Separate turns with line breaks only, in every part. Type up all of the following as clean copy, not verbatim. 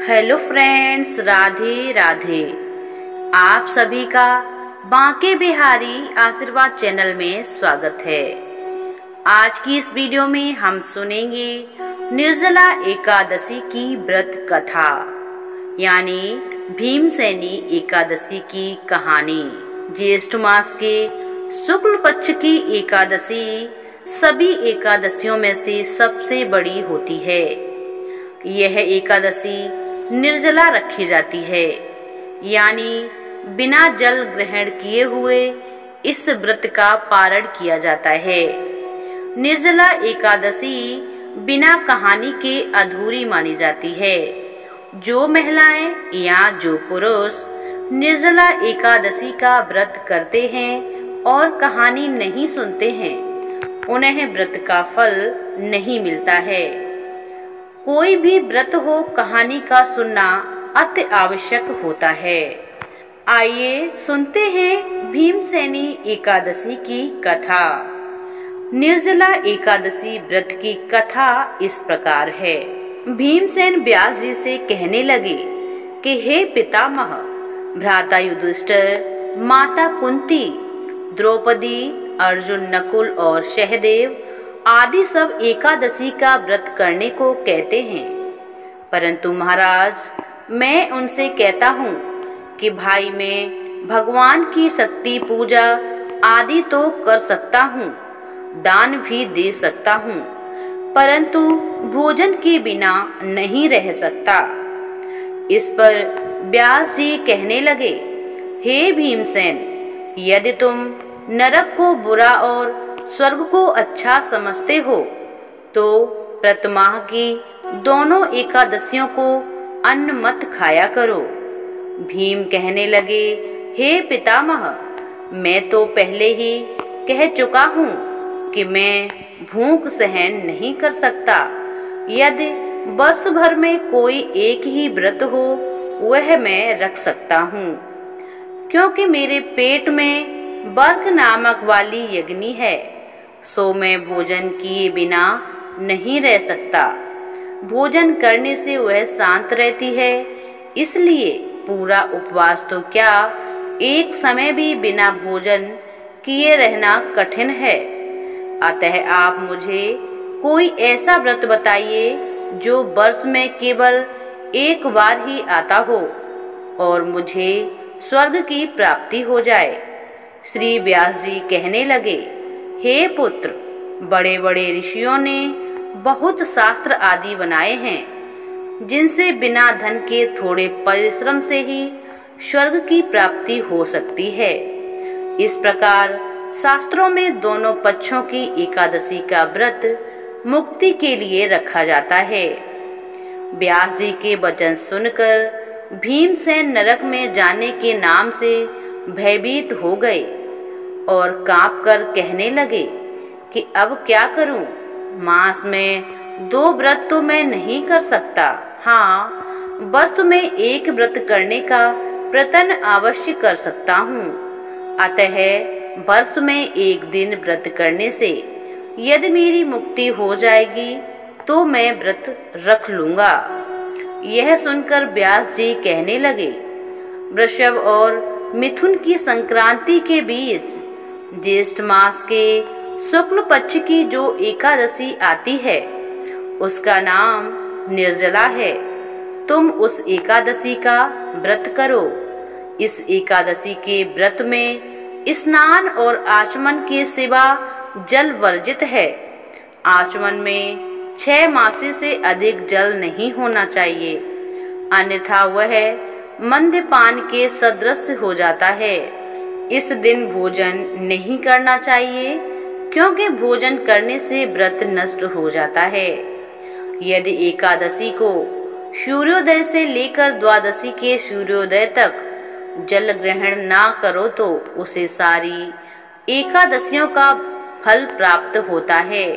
Hello friends, Radhe Radhe. आप सभी का बांके बिहारी आशीर्वाद चैनल में स्वागत है। आज की इस वीडियो में हम सुनेंगे निर्जला एकादशी की व्रत कथा यानी भीमसेनी एकादशी की कहानी। ज्येष्ठ मास के शुक्ल पक्ष की एकादशी सभी एकादशियों में से सबसे बड़ी होती है। यह एकादशी निर्जला रखी जाती है, यानी बिना जल ग्रहण किए हुए इस व्रत का पारण किया जाता है। निर्जला एकादशी बिना कहानी के अधूरी मानी जाती है। जो महिलाएं या जो पुरुष निर्जला एकादशी का व्रत करते हैं और कहानी नहीं सुनते हैं, उन्हें व्रत का फल नहीं मिलता है। कोई भी व्रत हो, कहानी का सुनना अति आवश्यक होता है। आइए सुनते हैं भीमसेनी एकादशी की कथा। निर्जला एकादशी व्रत की कथा इस प्रकार है। भीमसेन व्यास जी से कहने लगे कि हे पितामह, भ्राता युधिष्ठिर, माता कुंती, द्रौपदी, अर्जुन, नकुल और सहदेव आदि सब एकादशी का व्रत करने को कहते हैं, परंतु महाराज मैं उनसे कहता हूँ कि भाई मैं भगवान की शक्ति पूजा आदि तो कर सकता हूँ, दान भी दे सकता हूँ, परंतु भोजन के बिना नहीं रह सकता। इस पर व्यास जी कहने लगे, हे भीमसेन, यदि तुम नरक को बुरा और स्वर्ग को अच्छा समझते हो तो प्रतिमाह की दोनों एकादशियों को अन्न मत खाया करो। भीम कहने लगे, हे पितामह, मैं तो पहले ही कह चुका हूँ कि मैं भूख सहन नहीं कर सकता। यदि वर्ष भर में कोई एक ही व्रत हो वह मैं रख सकता हूँ, क्योंकि मेरे पेट में बर्क नामक वाली यज्ञनी है, सो मैं भोजन किए बिना नहीं रह सकता। भोजन करने से वह शांत रहती है, इसलिए पूरा उपवास तो क्या, एक समय भी बिना भोजन किए रहना कठिन है। अतः आप मुझे कोई ऐसा व्रत बताइए जो वर्ष में केवल एक बार ही आता हो और मुझे स्वर्ग की प्राप्ति हो जाए। श्री व्यास जी कहने लगे, हे पुत्र, बड़े बड़े ऋषियों ने बहुत शास्त्र आदि बनाए हैं, जिनसे बिना धन के थोड़े परिश्रम से ही स्वर्ग की प्राप्ति हो सकती है। इस प्रकार शास्त्रों में दोनों पक्षों की एकादशी का व्रत मुक्ति के लिए रखा जाता है। व्यास जी के वचन सुनकर भीमसेन नरक में जाने के नाम से भयभीत हो गए और कांपकर कहने लगे कि अब क्या करूं? मास में 2 व्रत तो मैं नहीं कर सकता। हाँ, वर्ष में एक व्रत करने का प्रयत्न अवश्य कर सकता हूँ। अतः वर्ष में एक दिन व्रत करने से यदि मेरी मुक्ति हो जाएगी तो मैं व्रत रख लूंगा। यह सुनकर व्यास जी कहने लगे, वृषभ और मिथुन की संक्रांति के बीच ज्येष्ठ मास के शुक्ल पक्ष की जो एकादशी आती है उसका नाम निर्जला है। तुम उस एकादशी का व्रत करो। इस एकादशी के व्रत में स्नान और आचमन के सिवा जल वर्जित है। आचमन में 6 मासे से अधिक जल नहीं होना चाहिए, अन्यथा वह मद्यपान के सदृश हो जाता है। इस दिन भोजन नहीं करना चाहिए, क्योंकि भोजन करने से व्रत नष्ट हो जाता है। यदि एकादशी को सूर्योदय से लेकर द्वादशी के सूर्योदय तक जल ग्रहण ना करो तो उसे सारी एकादशियों का फल प्राप्त होता है।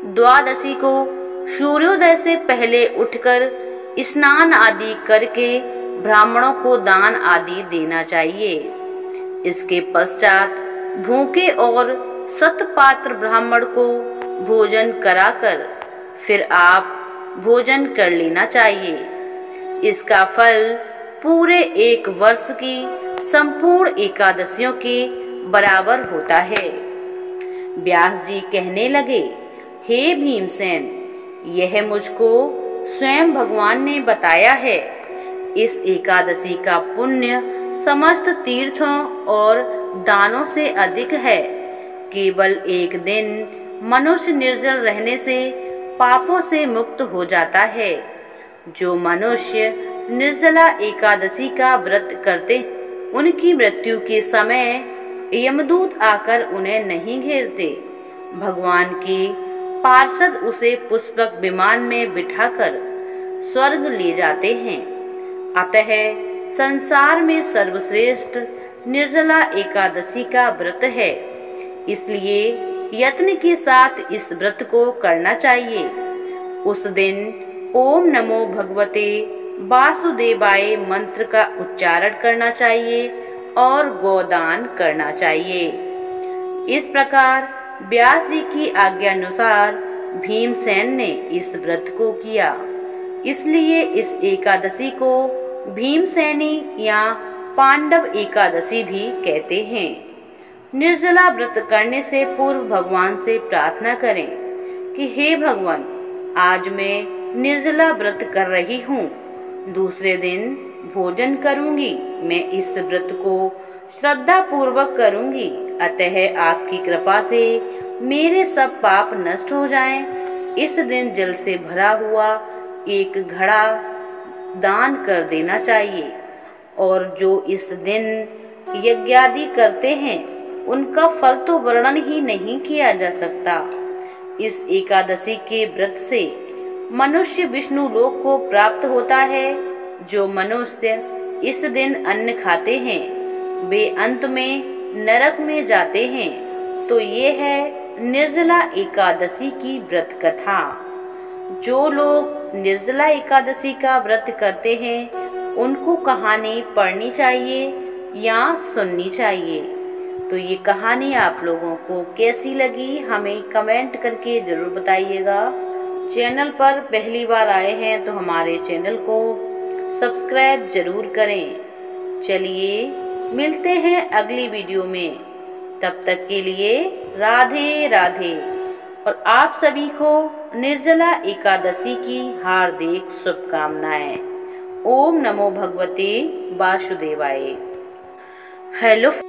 द्वादशी को सूर्योदय से पहले उठकर स्नान आदि करके ब्राह्मणों को दान आदि देना चाहिए। इसके पश्चात भूखे और सतपात्र ब्राह्मण को भोजन कराकर फिर आप भोजन कर लेना चाहिए। इसका फल पूरे एक वर्ष की संपूर्ण एकादशियों के बराबर होता है। व्यास जी कहने लगे, हे भीमसेन, यह मुझको स्वयं भगवान ने बताया है। इस एकादशी का पुण्य समस्त तीर्थों और दानों से अधिक है। केवल एक दिन मनुष्य निर्जल रहने से पापों से मुक्त हो जाता है। जो मनुष्य निर्जला एकादशी का व्रत करते, उनकी मृत्यु के समय यमदूत आकर उन्हें नहीं घेरते। भगवान के पार्षद उसे पुष्पक विमान में बिठाकर स्वर्ग ले जाते हैं। अतः संसार में सर्वश्रेष्ठ निर्जला एकादशी का व्रत है। इसलिए यत्न के साथ इस व्रत को करना चाहिए। उस दिन ओम नमो भगवते वासुदेवाय मंत्र का उच्चारण करना चाहिए और गोदान करना चाहिए। इस प्रकार व्यास जी की आज्ञानुसार भीमसेन ने इस व्रत को किया। इसलिए इस एकादशी को भीमसेनी या पांडव एकादशी भी कहते हैं। निर्जला व्रत करने से पूर्व भगवान से प्रार्थना करें कि हे भगवान, आज मैं निर्जला व्रत कर रही हूँ। दूसरे दिन भोजन करूंगी। मैं इस व्रत को श्रद्धा पूर्वक करूंगी। अतः आपकी कृपा से मेरे सब पाप नष्ट हो जाएं। इस दिन जल से भरा हुआ एक घड़ा दान कर देना चाहिए। और जो इस दिन यज्ञादि करते हैं, उनका फल तो वर्णन ही नहीं किया जा सकता। इस एकादशी के व्रत से मनुष्य विष्णु लोक को प्राप्त होता है। जो मनुष्य इस दिन अन्न खाते हैं, वे अंत में नरक में जाते हैं। तो ये है निर्जला एकादशी की व्रत कथा। जो लोग निर्जला एकादशी का व्रत करते हैं, उनको कहानी पढ़नी चाहिए या सुननी चाहिए। तो ये कहानी आप लोगों को कैसी लगी, हमें कमेंट करके जरूर बताइएगा। चैनल पर पहली बार आए हैं तो हमारे चैनल को सब्सक्राइब जरूर करें। चलिए मिलते हैं अगली वीडियो में। तब तक के लिए राधे राधे। और आप सभी को निर्जला एकादशी की हार्दिक शुभकामनाएं। ओम नमो भगवते वासुदेवाय। हेलो।